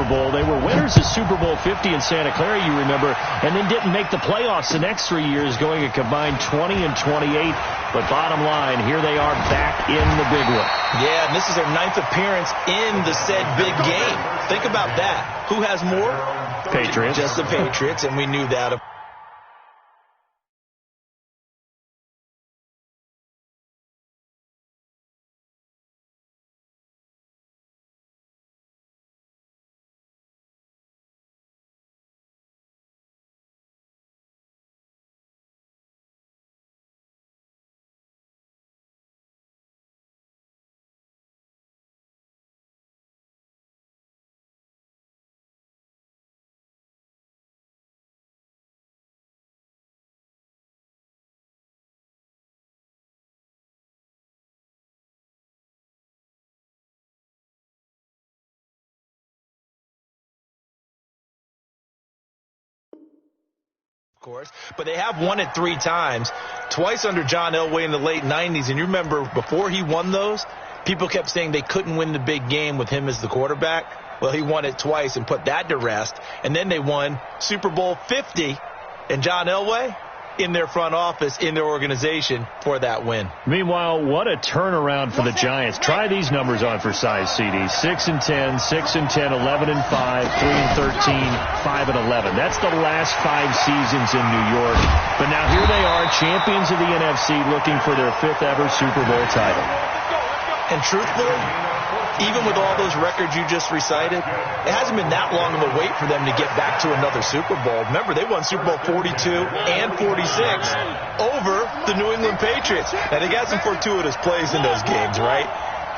Super Bowl. They were winners of Super Bowl 50 in Santa Clara, you remember, and then didn't make the playoffs the next 3 years, going a combined 20-28. But bottom line, here they are back in the big one. Yeah, and this is their 9th appearance in the said big game. Think about that. Who has more? Patriots. Just the Patriots, and we knew that. Course, but they have won it 3 times, twice under John Elway in the late 90s. And you remember before he won those, people kept saying they couldn't win the big game with him as the quarterback. Well, he won it twice and put that to rest. And then they won Super Bowl 50 and John Elway in their front office, in their organization for that win. Meanwhile, what a turnaround for the Giants. Try these numbers on for size, CD. 6-10, 6-10, 11-5, 3-13, 5-11. That's the last 5 seasons in New York. But now here they are, champions of the NFC, looking for their 5th ever Super Bowl title. And truthfully, even with all those records you just recited, it hasn't been that long of a wait for them to get back to another Super Bowl. Remember, they won Super Bowl 42 and 46 over the New England Patriots. Now, they got some fortuitous plays in those games, right?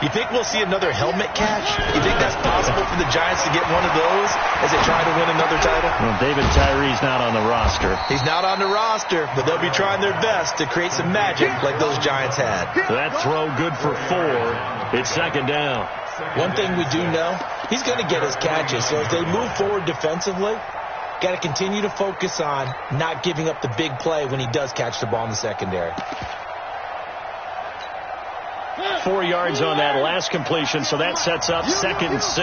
You think we'll see another helmet catch? You think that's possible for the Giants to get one of those as they try to win another title? Well, David Tyree's not on the roster. He's not on the roster, but they'll be trying their best to create some magic like those Giants had. That throw good for 4. It's 2nd down. One thing we do know, he's going to get his catches. So as they move forward defensively, got to continue to focus on not giving up the big play when he does catch the ball in the secondary. 4 yards on that last completion, so that sets up 2nd and 6.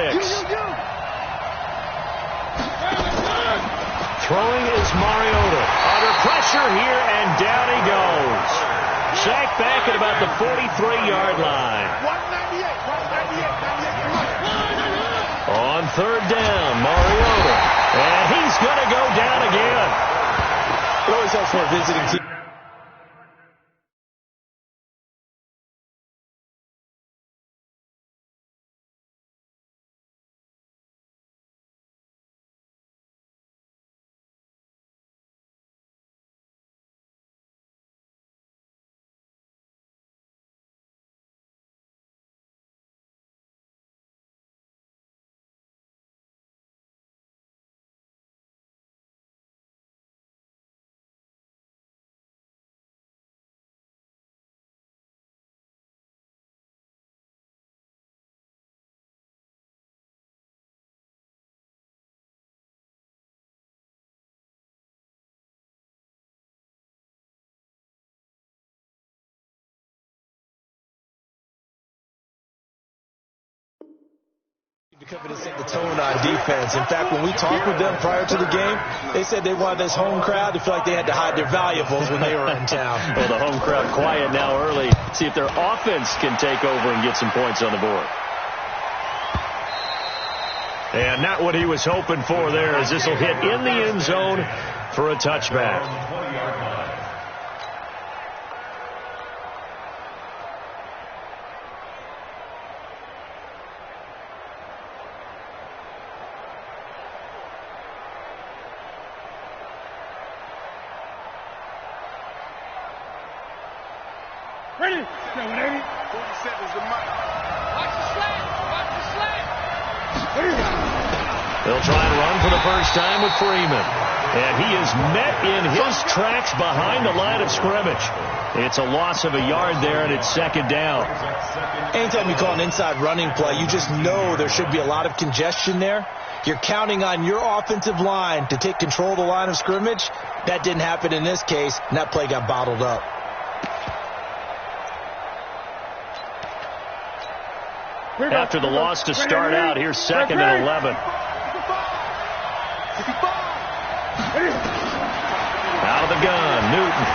Throwing is Mariota. Under pressure here, and down he goes. Sacked back at about the 43-yard line. On 3rd down, Mariota. And he's going to go down again. It always helps for a visiting team. To set the tone on defense. In fact, when we talked with them prior to the game, they said they wanted this home crowd to feel like they had to hide their valuables when they were in town. Well, the home crowd quiet now early. See if their offense can take over and get some points on the board. And not what he was hoping for there, as this will hit in the end zone for a touchback. Ready? 47 is the mic. Watch the slant. Watch the slant. They'll try and run for the first time with Freeman. And he is met in his tracks behind the line of scrimmage. It's a loss of a yard there, and it's 2nd down. Anytime you call an inside running play, you just know there should be a lot of congestion there. You're counting on your offensive line to take control of the line of scrimmage. That didn't happen in this case, and that play got bottled up. After the loss to start out, here's 2nd and 11. Out of the gun, Newton.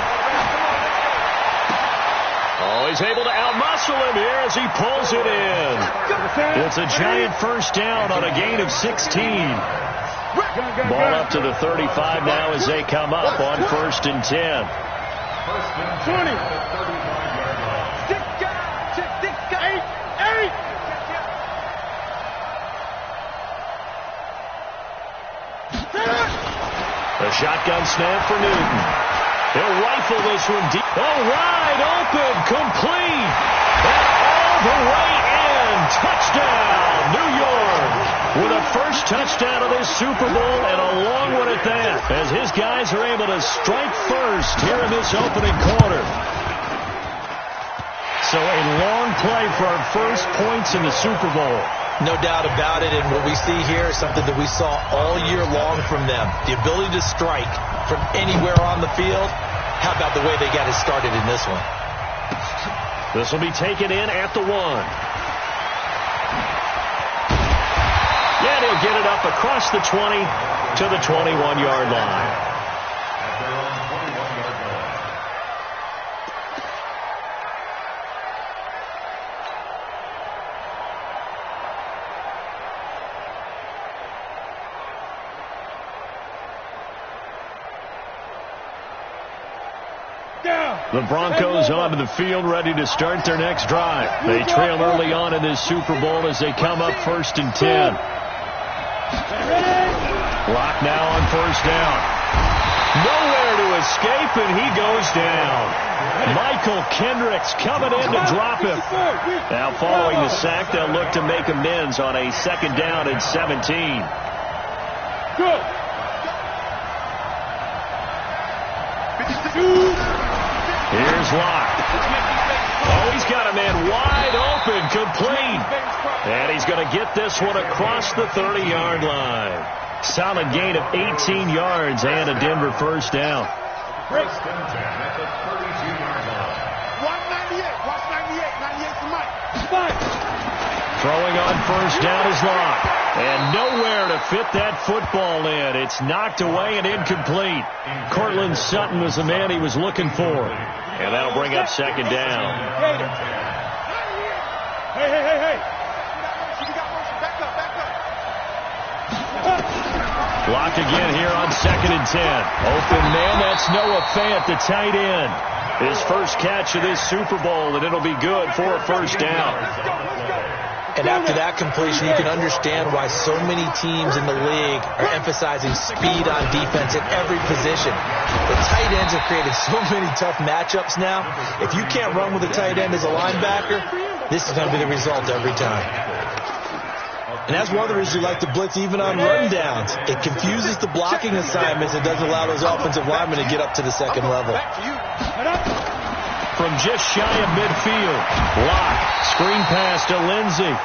Oh, he's able to outmuscle him here as he pulls it in. It's a giant first down on a gain of 16. Ball up to the 35 now as they come up on 1st and 10. 20. A shotgun snap for Newton. He'll rifle this one deep. Oh, wide open, complete. And all the way in. Touchdown, New York. With a first touchdown of this Super Bowl and a long one at that. As his guys are able to strike first here in this opening quarter. So a long play for our first points in the Super Bowl. No doubt about it, and what we see here is something that we saw all year long from them. The ability to strike from anywhere on the field. How about the way they got it started in this one? This will be taken in at the 1. Yeah, he'll get it up across the 20 to the 21-yard line. The Broncos onto the field, ready to start their next drive. They trail early on in this Super Bowl as they come up 1st and 10. Clock now on 1st down. Nowhere to escape, and he goes down. Michael Kendricks coming in to drop him. Now following the sack, they'll look to make amends on a 2nd down and 17. Good. Here's Locke. Oh, he's got a man wide open, complete. And he's going to get this one across the 30-yard line. Solid gain of 18 yards and a Denver first down. 198. Watch 98. 98 to Mike. Throwing on 1st down is Locke. And nowhere to fit that football in. It's knocked away and incomplete. Cortland Sutton was the man he was looking for. And that'll bring up 2nd down. Hey. Blocked again here on 2nd and 10. Open man, that's Noah Fant, the tight end. His first catch of this Super Bowl, and it'll be good for a first down. And after that completion, you can understand why so many teams in the league are emphasizing speed on defense at every position. The tight ends have created so many tough matchups now. If you can't run with a tight end as a linebacker, this is going to be the result every time. And that's one of the reasons we like to blitz even on rundowns. It confuses the blocking assignments and doesn't allow those offensive linemen to get up to the second level. From just shy of midfield, Locke, screen pass to Lindsey.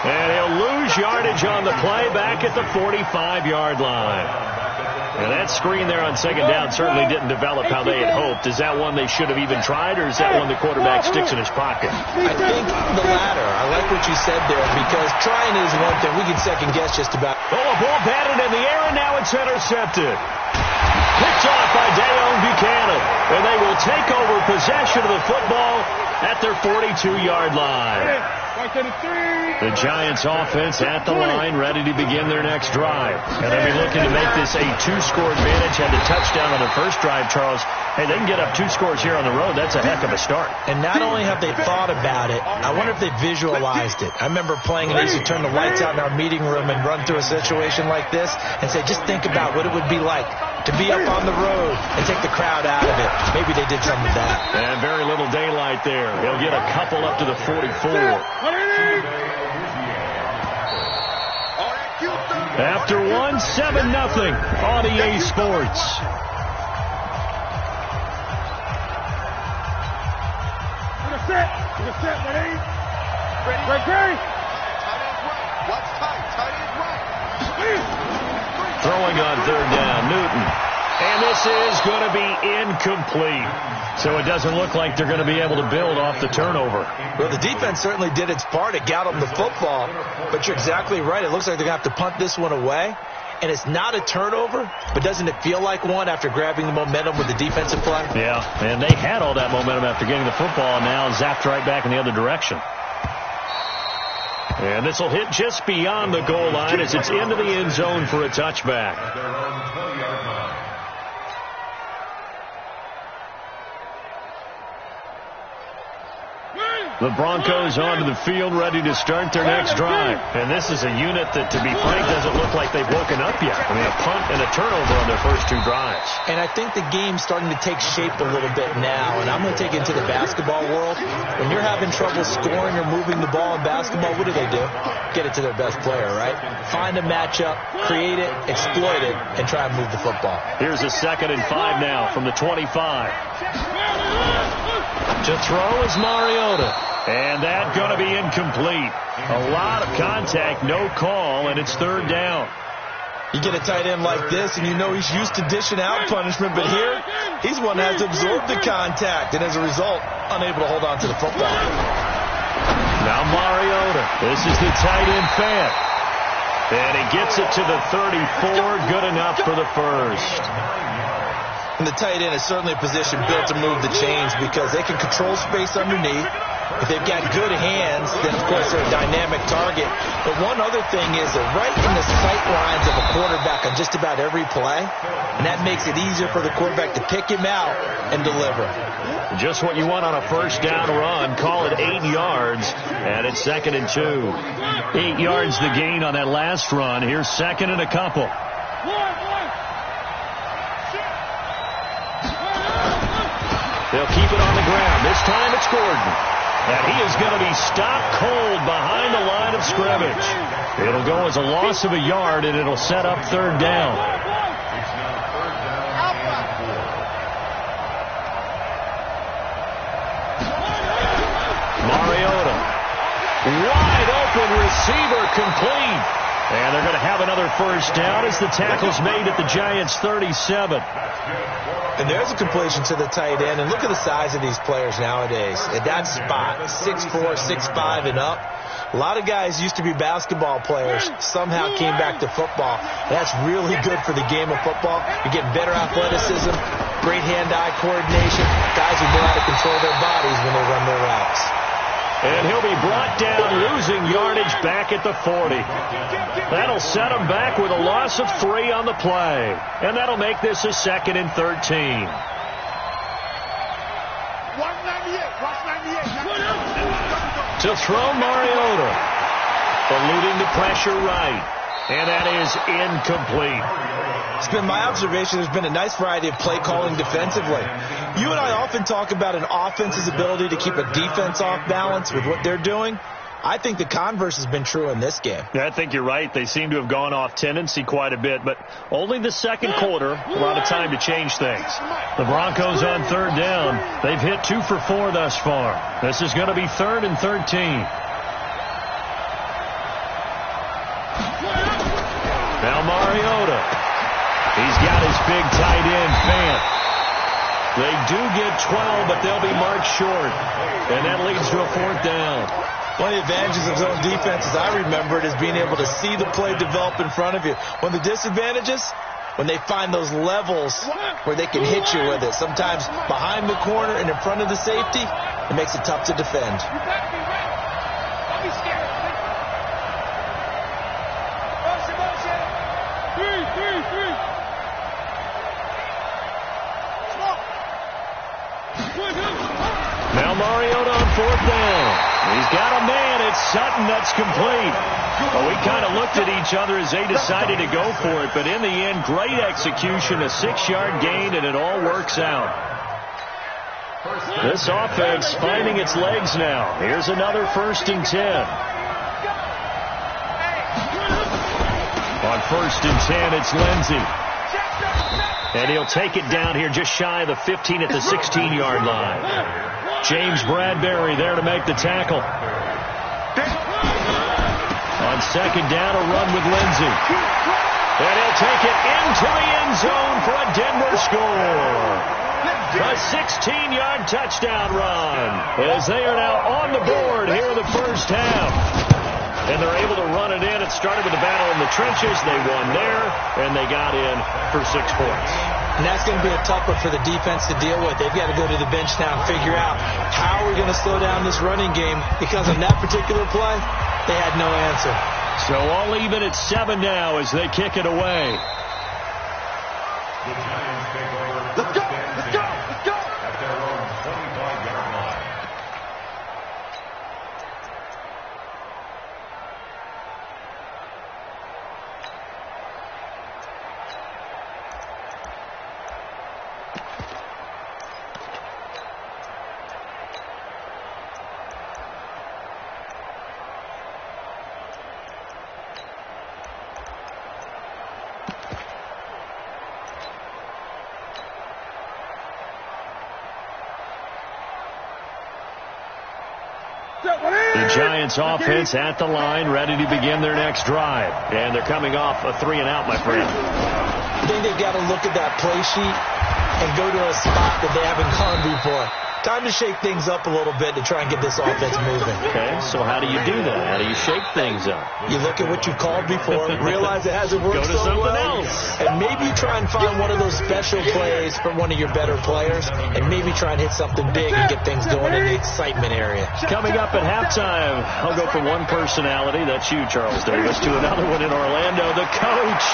And he'll lose yardage on the play back at the 45-yard line. And that screen there on 2nd down certainly didn't develop how they had hoped. Is that one they should have even tried, or is that one the quarterback sticks in his pocket? I think the latter. I like what you said there, because trying is one thing. We can second-guess just about. Oh, a ball batted in the air, and now it's intercepted. Picked off by Dayon Buchanan, and they will take over possession of the football at their 42-yard line. The Giants offense at the line, ready to begin their next drive. And they'll be looking to make this a 2-score advantage. Had the touchdown on the first drive, Charles. Hey, they can get up 2 scores here on the road. That's a heck of a start. And not only have they thought about it, I wonder if they visualized it. I remember playing and they used to turn the lights out in our meeting room and run through a situation like this and say, just think about what it would be like to be up on the road and take the crowd out of it. Maybe they did some of that. And very little daylight there. They'll get a couple up to the 44. After 1, 7-0 on EA Sports. Throwing on 3rd down, Newton. And this is going to be incomplete. So it doesn't look like they're going to be able to build off the turnover. Well, the defense certainly did its part. It got them the football. But you're exactly right. It looks like they're going to have to punt this one away. and it's not a turnover, but doesn't it feel like one after grabbing the momentum with the defensive play? Yeah, and they had all that momentum after getting the football, and now zapped right back in the other direction. And this will hit just beyond the goal line as it's into the end zone for a touchback. The Broncos onto the field, ready to start their next drive. And this is a unit that, to be frank, doesn't look like they've woken up yet. I mean, a punt and a turnover on their first two drives. And I think the game's starting to take shape a little bit now. And I'm going to take it to the basketball world. When you're having trouble scoring or moving the ball in basketball, what do? Get it to their best player, right? Find a matchup, create it, exploit it, and try and move the football. Here's a 2nd and 5 now from the 25. To throw is Mariota. And that's going to be incomplete. A lot of contact, no call, and it's 3rd down. You get a tight end like this, and you know he's used to dishing out punishment, but here, he's one that has to absorb the contact, and as a result, unable to hold on to the football. Now Mariota. This is the tight end fan. And he gets it to the 34. Good enough for the first. And the tight end is certainly a position built to move the chains because they can control space underneath. If they've got good hands, then, of course, they're a dynamic target. But one other thing is they're right in the sight lines of a quarterback on just about every play, and that makes it easier for the quarterback to pick him out and deliver. Just what you want on a first down run. Call it 8 yards, and it's 2nd and 2. 8 yards the gain on that last run. Here's 2nd and a couple. They'll keep it on the ground. This time it's Gordon. And he is going to be stopped cold behind the line of scrimmage. It'll go as a loss of a yard, and it'll set up 3rd down. Mariota. Wide open receiver complete. And they're going to have another first down as the tackle's made at the Giants' 37. And there's a completion to the tight end. And look at the size of these players nowadays. At that spot, 6'4", 6'5", and up. A lot of guys used to be basketball players, somehow came back to football. That's really good for the game of football. You're getting better athleticism, great hand-eye coordination, guys who know how to control their bodies when they run their routes. And he'll be brought down, losing yardage back at the 40. That'll set him back with a loss of 3 on the play. And that'll make this a 2nd and 13. To throw Mariota. Eluding the pressure right. And that is incomplete. It's been my observation there's been a nice variety of play calling defensively. You and I often talk about an offense's ability to keep a defense off balance with what they're doing. I think the converse has been true in this game. Yeah, I think you're right. They seem to have gone off tendency quite a bit, but only the 2nd quarter, a lot of time to change things. The Broncos on 3rd down. They've hit 2 for 4 thus far. This is going to be 3rd and 13. Now Mariota. He's got his big tight end, Fant. They do get 12, but they'll be marked short. And that leads to a 4th down. One of the advantages of zone defense, as I remember it, is being able to see the play develop in front of you. One of the disadvantages, when they find those levels where they can hit you with it. Sometimes behind the corner and in front of the safety, it makes it tough to defend. Now Mariota on 4th down. He's got a man. It's Sutton that's complete. Well, we kind of looked at each other as they decided to go for it, but in the end, great execution, a 6-yard gain, and it all works out. This offense finding its legs now. Here's another 1st and 10. On 1st and 10, it's Lindsey. And he'll take it down here just shy of the 15 at the 16-yard line. James Bradbury there to make the tackle. On 2nd down, a run with Lindsey. And he'll take it into the end zone for a Denver score. A 16-yard touchdown run as they are now on the board here in the first half. And they're able to run it in. It started with a battle in the trenches. They won there, and they got in for 6 points. And that's going to be a tough one for the defense to deal with. They've got to go to the bench now and figure out how are we going to slow down this running game, because on that particular play, they had no answer. So all even at 7 now as they kick it away. Let's go! Let's go! Let's go! At their own 25-yard line. The Giants offense at the line, ready to begin their next drive. And they're coming off a 3-and-out, my friend. I think they've got to look at that play sheet and go to a spot that they haven't gone before. Time to shake things up a little bit to try and get this offense moving. Okay, so how do you do that? How do you shake things up? You look at what you've called before, realize it hasn't worked Go to so something well, else. and maybe try and find one of those special plays from one of your better players, and maybe try and hit something big and get things going in the excitement area. Coming up at halftime, I'll go from one personality, that's you, Charles Davis, to another one in Orlando, the coach.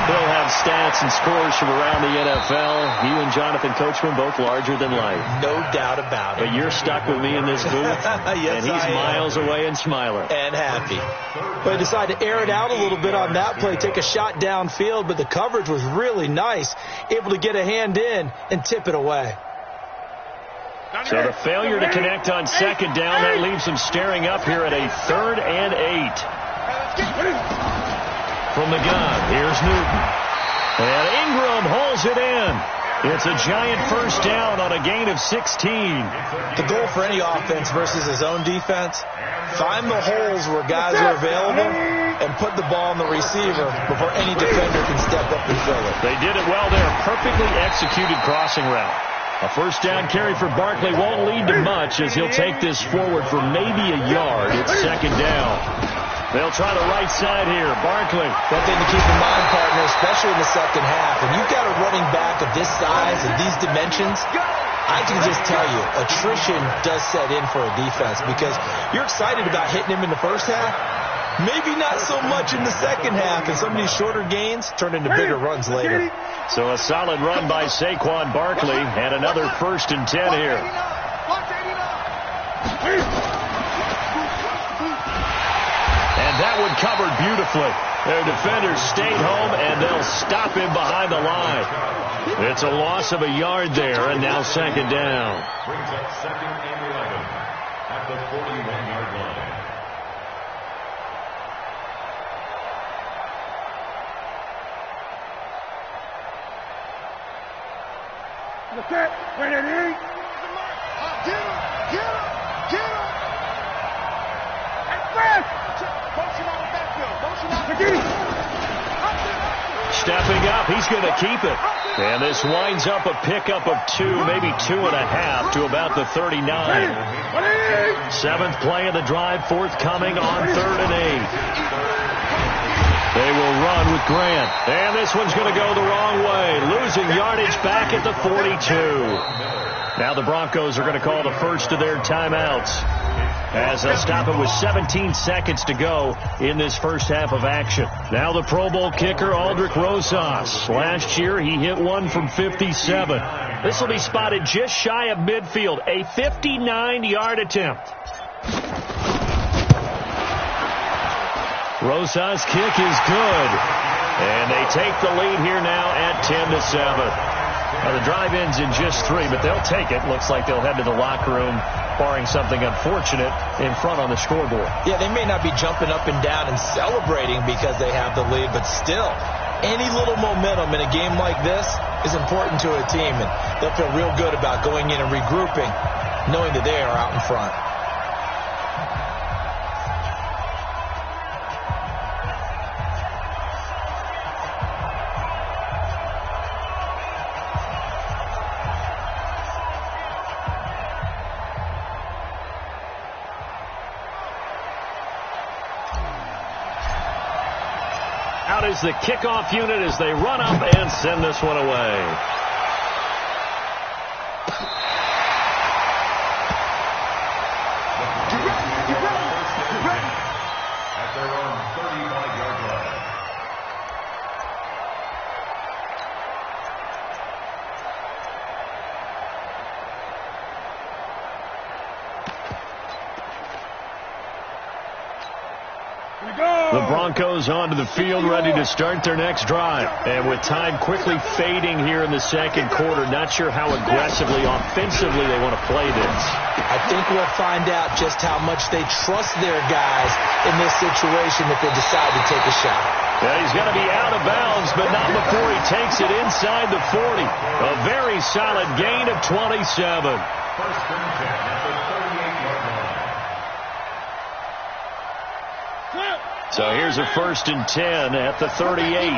He'll have stats and scores from around the NFL. You and Jonathan Coachman, both larger than life. No doubt about it. But you're stuck with me in this booth, Yes, and he's miles away and smiling. And happy. But he decided to air it out a little bit on that play, take a shot downfield, but the coverage was really nice, able to get a hand in and tip it away. So the failure to connect on second down, that leaves him staring up here at a 3rd and 8. From the gun, here's Newton. And Ingram holds it in. It's a Giant first down on a gain of 16. The goal for any offense versus his own defense, find the holes where guys are available and put the ball on the receiver before any defender can step up and fill it. They did it well there. Perfectly executed crossing route. A first down carry for Barkley won't lead to much as he'll take this forward for maybe a yard. It's second down. They'll try the right side here. Barkley. One thing to keep in mind, partner, especially in the second half, when you've got a running back of this size and these dimensions, I can just tell you, attrition does set in for a defense because you're excited about hitting him in the first half. Maybe not so much in the second half, and some of these shorter gains turn into bigger runs later. So a solid run by Saquon Barkley and another 1st and 10 here. And that one covered beautifully. Their defenders stayed home, and they'll stop him behind the line. It's a loss of a yard there, and now second down. Brings up 2nd and 11 at the 41-yard line. Look at where it is. Get him! Get him! Get him! Hey, Fred! Motion out the backfield. Motion out the backfield. Stepping up, he's going to keep it. And this winds up a pickup of 2, maybe 2.5 to about the 39. 7th play of the drive, forthcoming on 3rd and 8. They will run with Grant. And this one's going to go the wrong way. Losing yardage back at the 42. Now the Broncos are going to call the first of their timeouts as they'll stop it with 17 seconds to go in this first half of action. Now the Pro Bowl kicker, Aldrick Rosas. Last year, he hit one from 57. This will be spotted just shy of midfield. A 59-yard attempt. Rosas' kick is good. And they take the lead here now at 10-7. Now the drive ends in just 3, but they'll take it. Looks like they'll head to the locker room, barring something unfortunate, in front on the scoreboard. Yeah, they may not be jumping up and down and celebrating because they have the lead, but still, any little momentum in a game like this is important to a team, and they'll feel real good about going in and regrouping, knowing that they are out in front. Out is the kickoff unit as they run up and send this one away. At their own 35-yard line. The Broncos onto the field, ready to start their next drive. And with time quickly fading here in the second quarter, not sure how aggressively, offensively they want to play this. I think we'll find out just how much they trust their guys in this situation if they decide to take a shot. Yeah, he's going to be out of bounds, but not before he takes it inside the 40. A very solid gain of 27. First and 10 at the 38-yard line. So here's a 1st and 10 at the 38.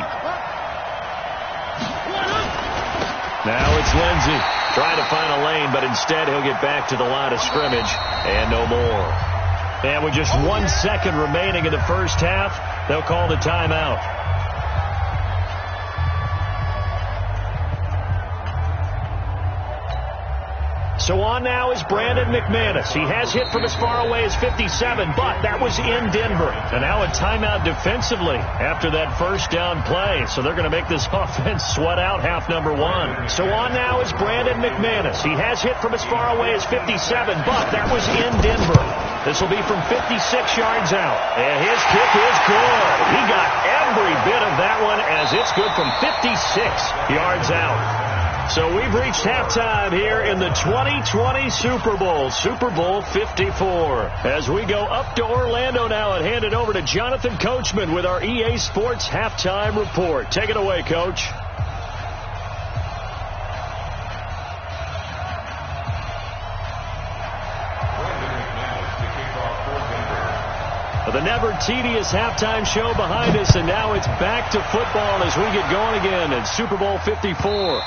Now it's Lindsey trying to find a lane, but instead he'll get back to the line of scrimmage and no more. And with just 1 second remaining in the first half, they'll call the timeout. So on now is Brandon McManus. He has hit from as far away as 57, but that was in Denver. And now a timeout defensively after that first down play. So they're going to make this offense sweat out half number one. So on now is Brandon McManus. He has hit from as far away as 57, but that was in Denver. This will be from 56 yards out. And his kick is good. He got every bit of that one as it's good from 56 yards out. So we've reached halftime here in the 2020 Super Bowl, Super Bowl 54. As we go up to Orlando now and hand it over to Jonathan Coachman with our EA Sports Halftime Report. Take it away, Coach. The never tedious halftime show behind us, and now it's back to football as we get going again in Super Bowl 54.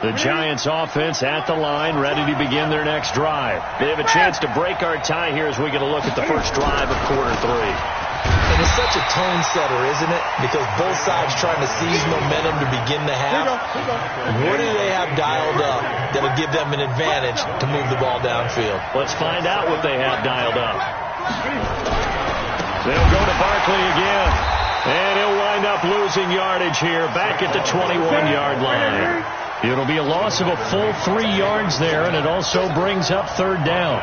The Giants offense at the line, ready to begin their next drive. They have a chance to break our tie here as we get a look at the first drive of quarter three. And it's such a tone setter, isn't it? Because both sides trying to seize momentum to begin the half. What do they have dialed up that'll give them an advantage to move the ball downfield? Let's find out what they have dialed up. They'll go to Barkley again. And he'll wind up losing yardage here back at the 21-yard line. It'll be a loss of a full 3 yards there, and it also brings up third down.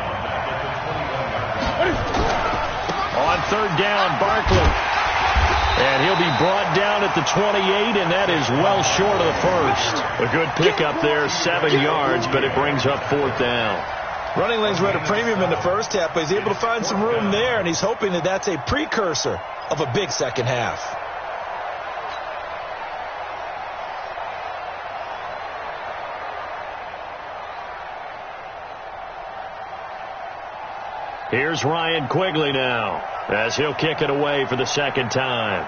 On third down, Barkley. And he'll be brought down at the 28, and that is well short of the first. A good pickup there, 7 yards, but it brings up fourth down. Running lanes were at a premium in the first half, but he's able to find some room there, and he's hoping that that's a precursor of a big second half. Here's Ryan Quigley now as he'll kick it away for the second time.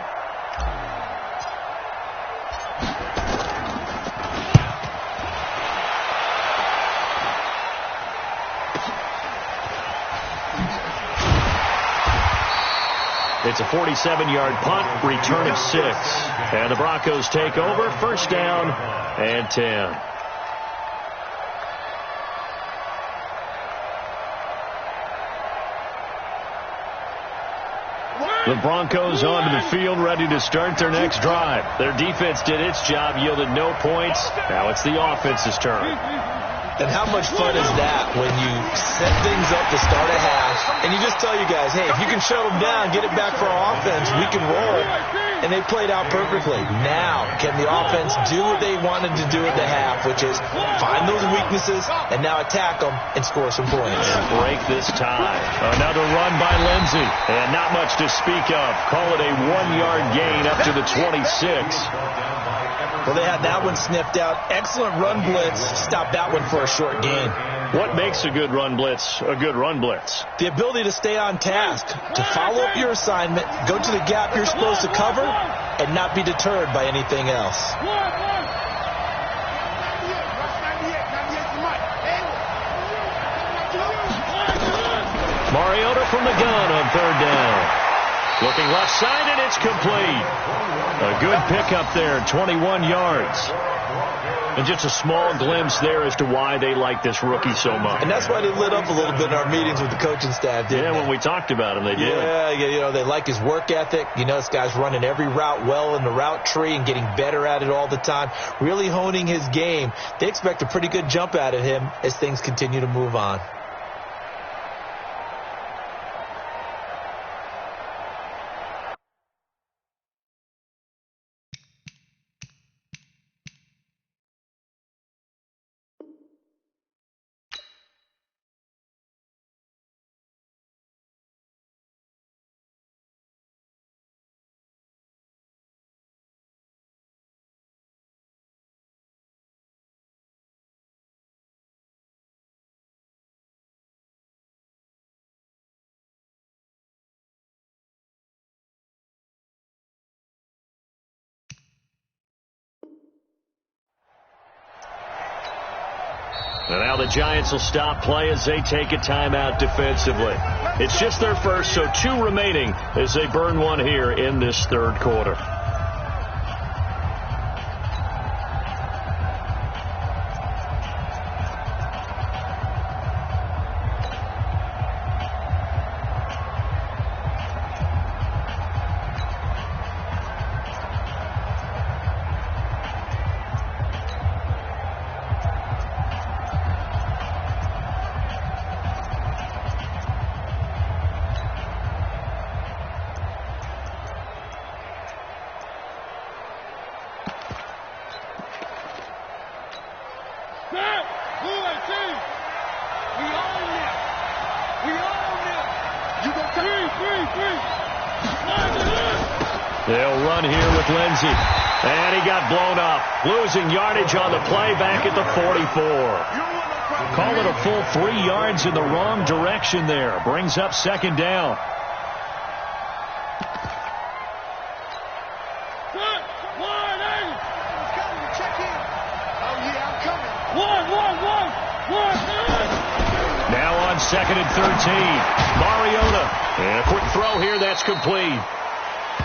It's a 47-yard punt, return of 6. And the Broncos take over, first down and 10. The Broncos onto the field, ready to start their next drive. Their defense did its job, yielded no points. Now it's the offense's turn. And how much fun is that when you set things up to start a half, and you just tell you guys, hey, if you can shut them down, get it back for our offense, we can roll. And they played out perfectly. Now, can the offense do what they wanted to do at the half, which is find those weaknesses and now attack them and score some points. And break this tie. Another run by Lindsey. And not much to speak of. Call it a 1-yard gain up to the 26. Well, they had that one sniffed out. Excellent run blitz. Stopped that one for a short gain. What makes a good run blitz a good run blitz? The ability to stay on task, to follow up your assignment, go to the gap you're supposed to cover, and not be deterred by anything else. Mariota from the gun on third down. Looking left side, and it's complete. A good pickup there, 21 yards. And just a small glimpse there as to why they like this rookie so much. And that's why they lit up a little bit in our meetings with the coaching staff, didn't they? When we talked about him, they did. Yeah, they like his work ethic. This guy's running every route well in the route tree and getting better at it all the time, really honing his game. They expect a pretty good jump out of him as things continue to move on. And now the Giants will stop play as they take a timeout defensively. It's just their first, so 2 remaining as they burn one here in this third quarter. They'll run here with Lindsey. And he got blown up. Losing yardage on the play back at the 44. Call it a full 3 yards in the wrong direction there. Brings up second down. Now on second and 13. Mariota. And a quick throw here. That's complete.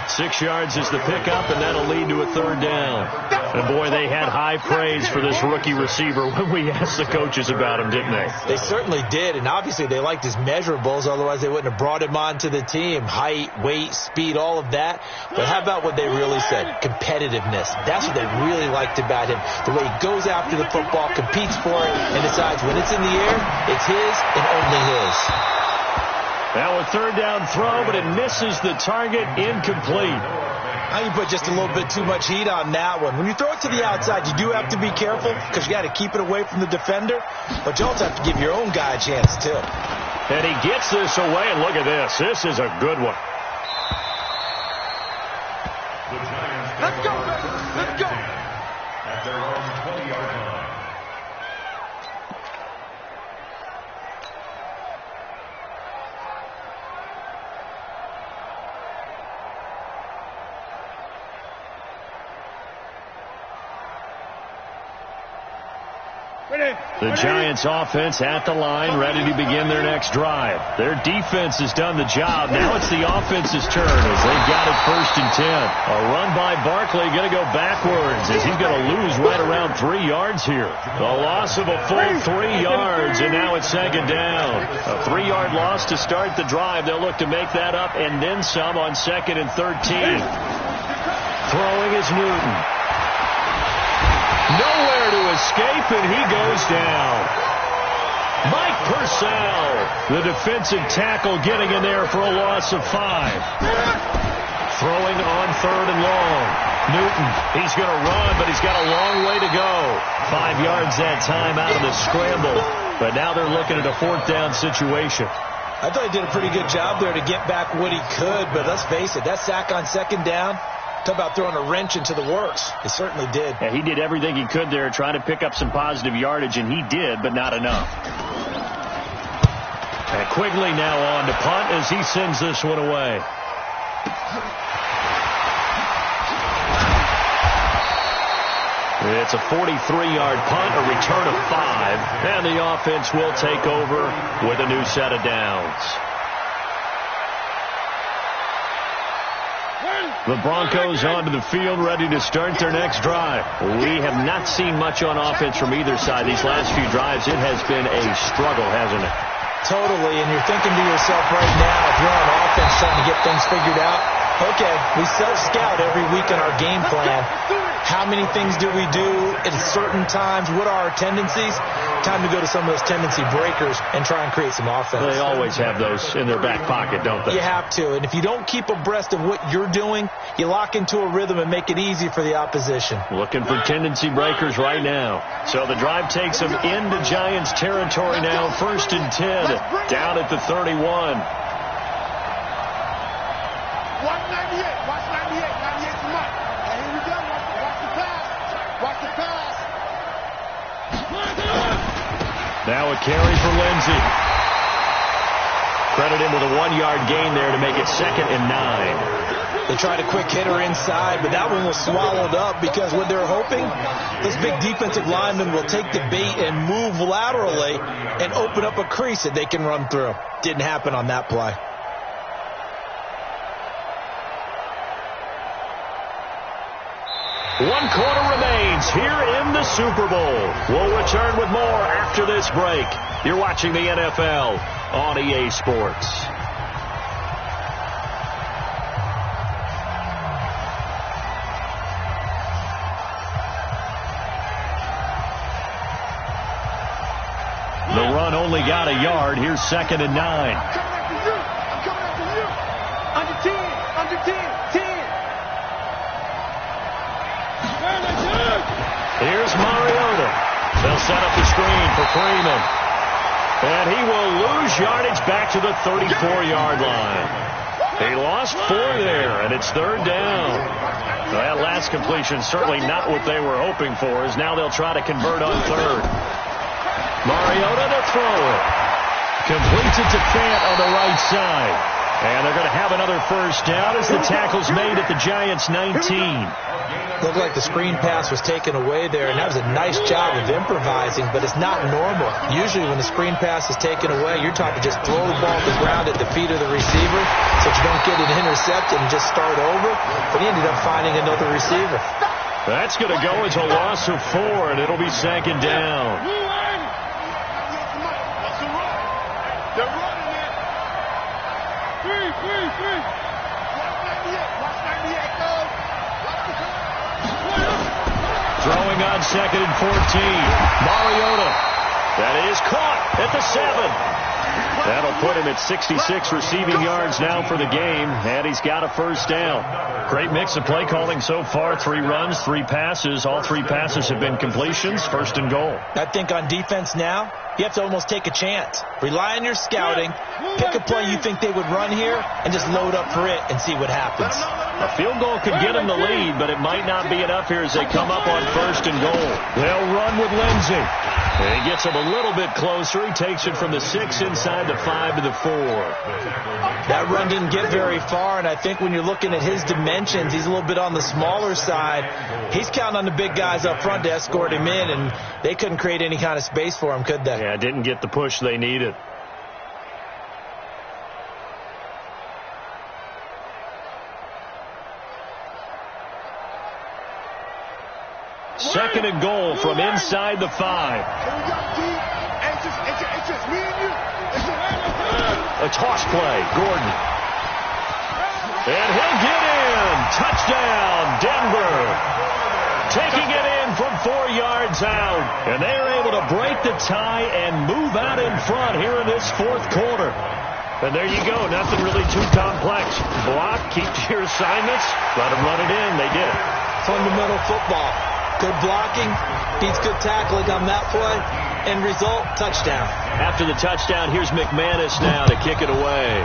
6 yards is the pickup, and that'll lead to a third down. And, boy, they had high praise for this rookie receiver when we asked the coaches about him, didn't they? They certainly did, and obviously they liked his measurables. Otherwise, they wouldn't have brought him onto the team. Height, weight, speed, all of that. But how about what they really said? Competitiveness. That's what they really liked about him. The way he goes after the football, competes for it, and decides when it's in the air, it's his and only his. Now a third down throw, but it misses the target. Incomplete. I think you put just a little bit too much heat on that one. When you throw it to the outside, you do have to be careful because you got to keep it away from the defender. But you also have to give your own guy a chance, too. And he gets this away, and look at this. This is a good one. Let's go, let's go. At their own 20-yard line. The Giants offense at the line, ready to begin their next drive. Their defense has done the job. Now it's the offense's turn as they've got it 1st and 10. A run by Barkley going to go backwards as he's going to lose right around 3 yards here. The loss of a full 3 yards, and now it's second down. A 3-yard loss to start the drive. They'll look to make that up and then some on 2nd and 13. Throwing is Newton. Nowhere to escape, and he goes down. Mike Purcell, the defensive tackle, getting in there for a loss of 5. Throwing on 3rd and long. Newton, he's going to run, but he's got a long way to go. 5 yards that time out of the scramble. But now they're looking at a 4th down situation. I thought he did a pretty good job there to get back what he could, but let's face it, that sack on 2nd down, Talk about throwing a wrench into the works. He certainly did. Yeah, he did everything he could there trying to pick up some positive yardage, and he did, but not enough. And Quigley now on to punt as he sends this one away. It's a 43-yard punt, a return of 5, and the offense will take over with a new set of downs. The Broncos onto the field, ready to start their next drive. We have not seen much on offense from either side these last few drives. It has been a struggle, hasn't it? Totally, and you're thinking to yourself right now, if you're on offense trying to get things figured out, okay, we self-scout every week on our game plan. How many things do we do at certain times? What are our tendencies? Time to go to some of those tendency breakers and try and create some offense. They always have those in their back pocket, don't they? You have to, and if you don't keep abreast of what you're doing, you lock into a rhythm and make it easy for the opposition. Looking for tendency breakers right now. So the drive takes them into Giants territory now. 1st and 10, down at the 31. Watch 98. Watch 98. 98's the mark. And here we go. Watch the pass. Watch the pass. Now a carry for Lindsey. Credit him with a 1-yard gain there to make it 2nd and 9. They tried a quick hitter inside, but that one was swallowed up because what they're hoping, this big defensive lineman will take the bait and move laterally and open up a crease that they can run through. Didn't happen on that play. One quarter remains here in the Super Bowl. We'll return with more after this break. You're watching the NFL on EA Sports. The run only got a yard. Here's 2nd and 9. I'm coming after you. Under 10. Under 10. 10. Here's Mariota. They'll set up the screen for Freeman. And he will lose yardage back to the 34-yard line. He lost 4 there, and it's 3rd down. That last completion certainly not what they were hoping for, as now they'll try to convert on 3rd. Mariota to throw it. Completes it to Fant on the right side. And they're going to have another 1st down as the tackle's made at the Giants' 19. Looked like the screen pass was taken away there, and that was a nice job of improvising, but it's not normal. Usually when the screen pass is taken away, you're taught to just throw the ball to the ground at the feet of the receiver so you don't get it intercepted and just start over. But he ended up finding another receiver. That's going to go as a loss of 4, and it'll be 2nd down. They're running it. 3. Watch 98, go. Throwing on 2nd and 14. Mariota. That is caught at the 7. That'll put him at 66 receiving yards now for the game, and he's got a 1st down. Great mix of play calling so far. 3 runs, 3 passes. All 3 passes have been completions. 1st and goal. I think on defense now, you have to almost take a chance. Rely on your scouting. Pick a play you think they would run here and just load up for it and see what happens. A field goal could get them the lead, but it might not be enough here as they come up on 1st and goal. They'll run with Lindsey. And he gets him a little bit closer. He takes it from the 6 inside the 5 to the 4. That run didn't get very far, and I think when you're looking at his dimensions, he's a little bit on the smaller side. He's counting on the big guys up front to escort him in, and they couldn't create any kind of space for him, could they? Yeah, didn't get the push they needed. Second and goal from inside the 5. It's just me and you. A toss play, Gordon. And he'll get in. Touchdown, Denver. Taking it in from 4 yards out. And they're able to break the tie and move out in front here in this 4th quarter. And there you go. Nothing really too complex. Block, keep to your assignments, let them run it in. They did it. Fundamental football. Good blocking, beats good tackling on that play. End result, touchdown. After the touchdown, here's McManus now to kick it away.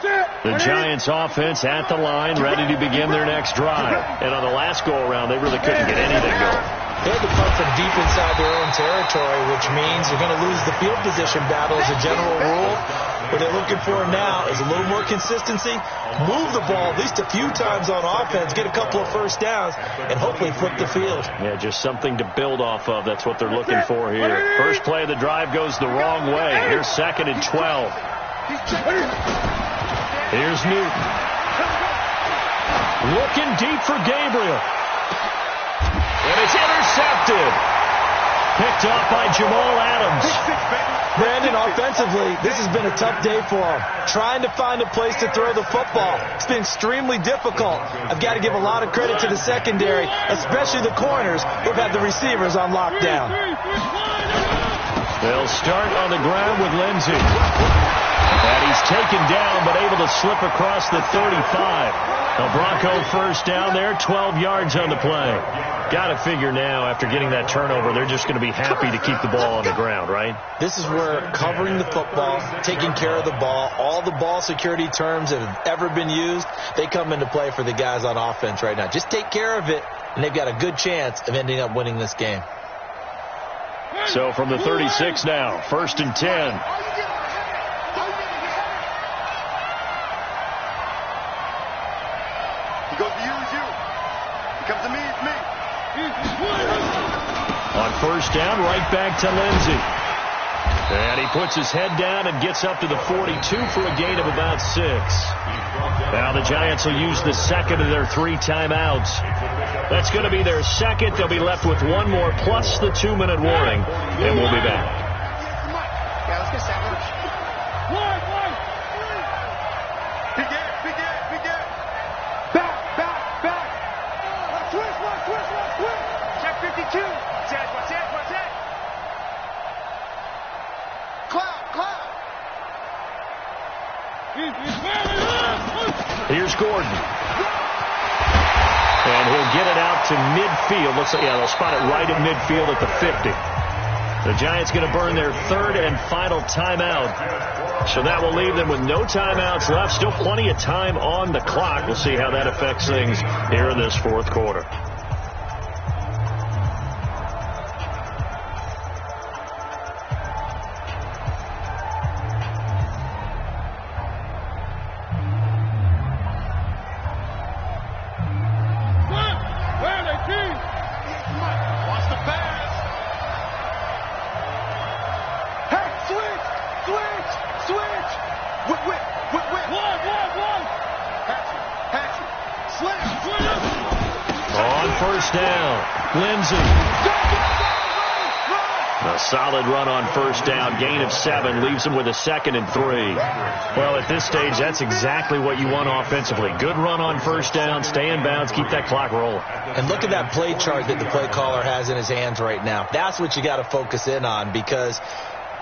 The Giants offense at the line, ready to begin their next drive. And on the last go-around, they really couldn't get anything going. They had to punt from deep inside their own territory, which means you're going to lose the field position battle as a general rule. What they're looking for now is a little more consistency, move the ball at least a few times on offense, get a couple of first downs, and hopefully flip the field. Yeah, just something to build off of. That's what they're looking for here. First play of the drive goes the wrong way. Here's 2nd and 12. Here's Newton. Looking deep for Gabriel. And it's intercepted. Picked off by Jamal Adams. Brandon, offensively, this has been a tough day for him. Trying to find a place to throw the football. It's been extremely difficult. I've got to give a lot of credit to the secondary, especially the corners who've had the receivers on lockdown. They'll start on the ground with Lindsey. And he's taken down, but able to slip across the 35. A Bronco first down there, 12 yards on the play. Got to figure now, after getting that turnover, they're just going to be happy to keep the ball on the ground, right? This is where covering the football, taking care of the ball, all the ball security terms that have ever been used, they come into play for the guys on offense right now. Just take care of it, and they've got a good chance of ending up winning this game. So from the 36 now, 1st and 10. He goes to you, it's you. He comes to me, it's me. On first down, right back to Lindsey. And he puts his head down and gets up to the 42 for a gain of about 6. Now the Giants will use the second of their 3 timeouts. That's going to be their second. They'll be left with 1 more plus the 2-minute warning. And we'll be back. Yeah, let's get Savage. Big game. Back. Switch. Check 52. Watch it. Cloud. Here's Gordon. And he'll get it out to midfield. Looks like, yeah, they'll spot it right at midfield at the 50. The Giants going to burn their 3rd and final timeout. So that will leave them with no timeouts left. Still plenty of time on the clock. We'll see how that affects things here in this 4th quarter. A solid run on first down, gain of 7, leaves them with a 2nd and 3. Well, at this stage, that's exactly what you want offensively. Good run on first down, stay in bounds, keep that clock rolling. And look at that play chart that the play caller has in his hands right now. That's what you got to focus in on, because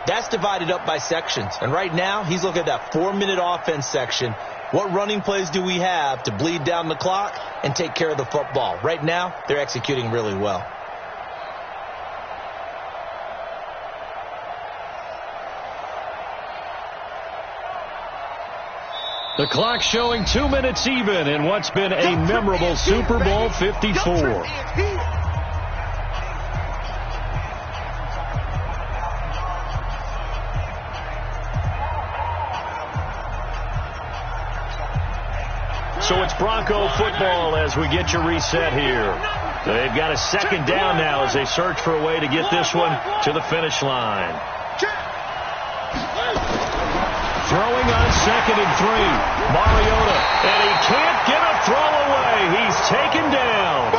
that's divided up by sections. And right now, he's looking at that 4-minute offense section. What running plays do we have to bleed down the clock and take care of the football? Right now, they're executing really well. The clock showing 2 minutes even in what's been a memorable Super Bowl 54. So it's Bronco football as we get you reset here. They've got a 2nd down now as they search for a way to get this one to the finish line. Throwing on 2nd and 3. Mariota, and he can't get a throw away. He's taken down.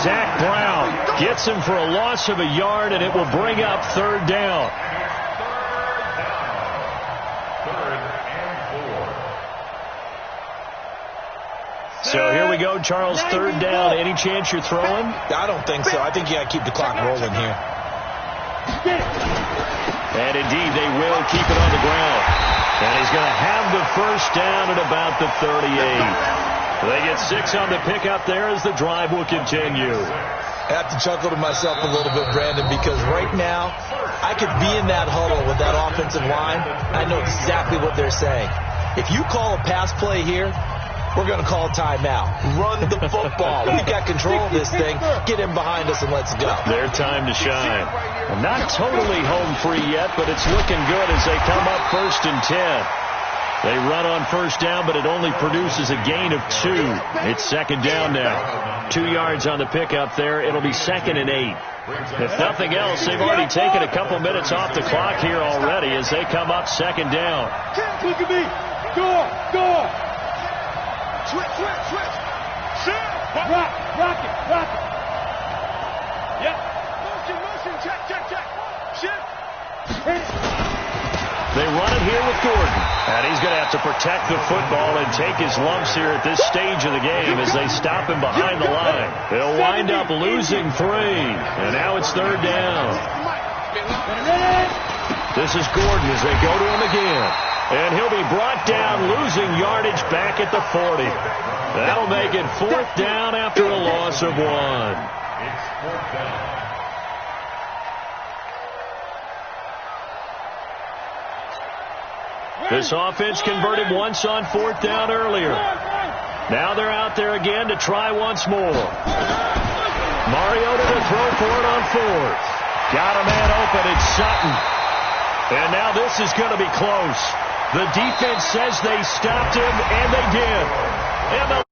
Zach Brown gets him for a loss of a yard, and it will bring up 3rd down. So here we go, Charles, 3rd down. Any chance you're throwing? I don't think so. I think you got to keep the clock rolling here. And indeed, they will keep it on the ground. And he's going to have the first down at about the 38. They get 6 on the pickup there as the drive will continue. I have to chuckle to myself a little bit, Brandon, because right now I could be in that huddle with that offensive line. I know exactly what they're saying. If you call a pass play here, we're going to call a timeout. Run the football. We've got control of this thing. Get him behind us and let's go. Their time to shine. Not totally home free yet, but it's looking good as they come up 1st and 10. They run on first down, but it only produces a gain of 2. It's 2nd down now. 2 yards on the pickup there. It'll be 2nd and 8. If nothing else, they've already taken a couple minutes off the clock here already as they come up 2nd down. Look at me. Go. Switch. Rock it. Yep. Motion. Check. Shift. They run it here with Gordon. And he's going to have to protect the football and take his lumps here at this stage of the game as they stop him behind the line. They'll wind up losing 3. And now it's 3rd down. This is Gordon as they go to him again. And he'll be brought down, losing yardage back at the 40. That'll make it 4th down after a loss of 1. It's 4th down. This offense converted once on 4th down earlier. Now they're out there again to try once more. Mariota to throw for it on 4th. Got a man open. It's Sutton. And now this is going to be close. The defense says they stopped him, and they did.